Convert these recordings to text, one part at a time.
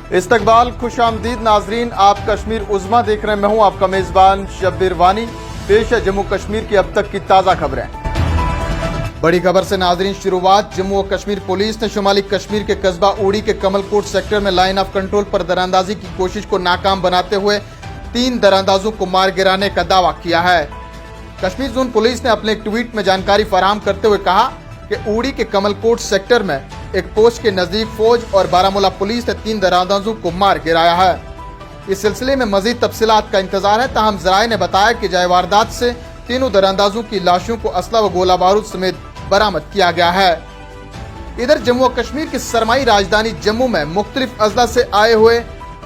इस्तकबाल खुशामदीद नाजरीन, आप कश्मीर उज़्मा देख रहे हैं। मैं हूं आपका मेज़बान शब्बीर वानी। पेश है जम्मू कश्मीर की अब तक की ताज़ा खबरें। बड़ी खबर से नाजरीन शुरुआत। जम्मू और कश्मीर पुलिस ने शुमाली कश्मीर के कस्बा उड़ी के कमलकोट सेक्टर में लाइन ऑफ कंट्रोल पर दरांदाजी की कोशिश को नाकाम बनाते हुए 3 दरांदाजों को मार गिराने का दावा किया है। कश्मीर जोन पुलिस ने अपने एक ट्वीट में जानकारी फराहम करते हुए कहा कि उड़ी के कमलकोट सेक्टर में एक पोस्ट के नजदीक फौज और बारामूला पुलिस ने 3 दरांदाजों को मार गिराया है। इस सिलसिले में मजीद तफसीलात का इंतजार है। ताहम जराए ने बताया कि जाए वारदात से तीनों दरांदाजों की लाशों को असला व गोला बारूद समेत बरामद किया गया है। इधर जम्मू और कश्मीर की सरमाई राजधानी जम्मू में मुख्तलिफ अजला से आए हुए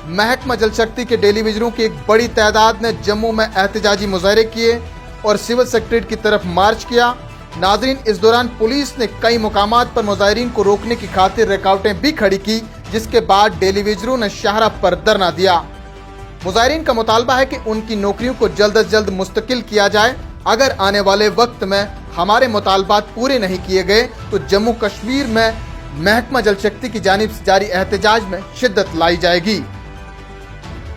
महकमा जल शक्ति के टेलीविजनों की एक बड़ी तादाद ने जम्मू में एहतजाजी मुजाहरे किए और सिविल सेक्रेटरीट की तरफ मार्च किया। नाजरीन, इस दौरान पुलिस ने कई मुकामात पर मुजाहिरीन को रोकने की खातिर रुकावटें भी खड़ी की, जिसके बाद टेलीविजनों ने शाहरा पर धरना दिया। मुजाहिरीन का मुतालबा है कि उनकी नौकरियों को जल्द अज जल्द मुस्तकिल किया जाए। अगर आने वाले वक्त में हमारे मुतालबात पूरे नहीं किए गए तो जम्मू कश्मीर में महकमा जल शक्ति की जानिब से जारी एहतजाज में शिद्दत लाई जाएगी।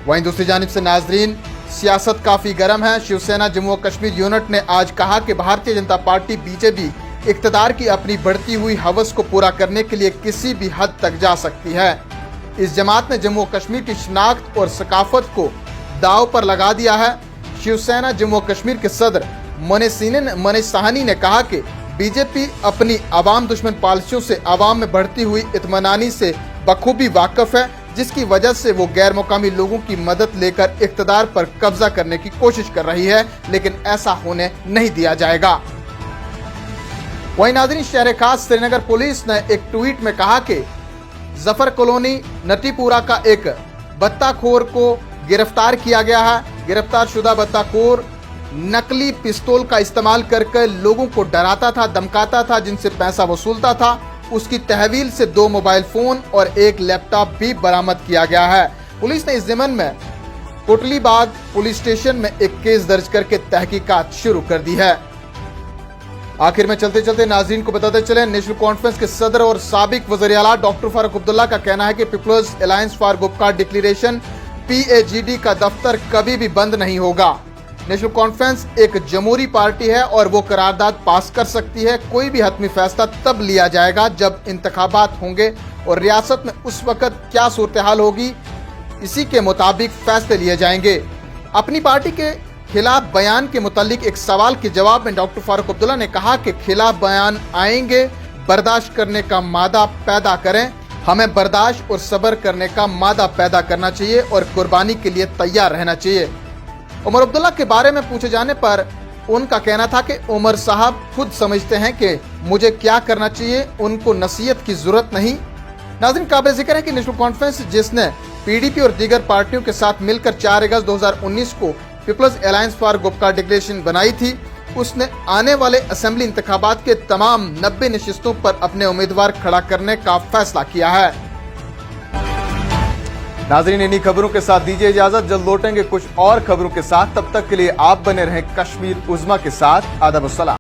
वहीं दूसरी जानिब से नाजरीन, सियासत काफी गर्म है। शिवसेना जम्मू कश्मीर यूनिट ने आज कहा कि भारतीय जनता पार्टी बीजेपी इख्तिदार की अपनी बढ़ती हुई हवस को पूरा करने के लिए किसी भी हद तक जा सकती है। इस जमात ने जम्मू कश्मीर की शनाख्त और सकाफत को दाव पर लगा दिया है। शिवसेना जम्मू कश्मीर के सदर मनीष साहनी ने कहा कि बीजेपी अपनी अवाम दुश्मन पॉलिसियों से अवाम में बढ़ती हुई इत्मीनानी से बखूबी वाकिफ है, जिसकी वजह से वो गैर मुकामी लोगों की मदद लेकर इख्तिदार पर कब्जा करने की कोशिश कर रही है, लेकिन ऐसा होने नहीं दिया जाएगा। वहीं नाज़रीन, शहर खास श्रीनगर पुलिस ने एक ट्वीट में कहा कि जफर कॉलोनी नटीपुरा का एक बत्ताखोर को गिरफ्तार किया गया है। गिरफ्तार शुदा बत्ताखोर नकली पिस्तौल का इस्तेमाल करके लोगों को डराता था, धमकाता था, जिनसे पैसा वसूलता था। उसकी तहवील से 2 मोबाइल फोन और 1 लैपटॉप भी बरामद किया गया है। पुलिस ने इस ज़िमन में कोटलीबाग पुलिस स्टेशन में एक केस दर्ज करके तहकीकात शुरू कर दी है। आखिर में चलते चलते नाज़रीन को बताते चले, नेशनल कॉन्फ्रेंस के सदर और साबिक वज़ीर आला डॉक्टर फारूक अब्दुल्ला का कहना है कि people's alliance for Gupkar declaration PAGD का दफ्तर कभी भी बंद नहीं होगा। नेशनल कॉन्फ्रेंस एक जमहूरी पार्टी है और वो करारदाद पास कर सकती है। कोई भी हतमी फैसला तब लिया जाएगा जब इंतखाबात होंगे और रियासत में उस वक्त क्या सूरत हाल होगी, इसी के मुताबिक फैसले लिए जाएंगे। अपनी पार्टी के खिलाफ बयान के मुतालिक एक सवाल के जवाब में डॉक्टर फारूक अब्दुल्ला ने कहा कि खिलाफ बयान आएंगे, बर्दाश्त करने का मादा पैदा करें। हमें बर्दाश्त और सब्र करने का मादा पैदा करना चाहिए और कुर्बानी के लिए तैयार रहना चाहिए। उमर अब्दुल्ला के बारे में पूछे जाने पर उनका कहना था कि उमर साहब खुद समझते हैं कि मुझे क्या करना चाहिए, उनको नसीहत की जरूरत नहीं। नाज़रीन, काबिल जिक्र है कि नेशनल कॉन्फ्रेंस जिसने PDP और दीगर पार्टियों के साथ मिलकर 4 अगस्त 2019 को people's alliance for Gupkar declaration बनाई थी, उसने आने वाले असेंबली इंतखाबात के तमाम 90 नशिस्तों पर अपने उम्मीदवार खड़ा करने का फैसला किया है। नाज़रीन, इन्हीं खबरों के साथ दीजिए इजाजत। जल्द लौटेंगे कुछ और खबरों के साथ। तब तक के लिए आप बने रहें कश्मीर उज़्मा के साथ। आदाब अस्सलाम।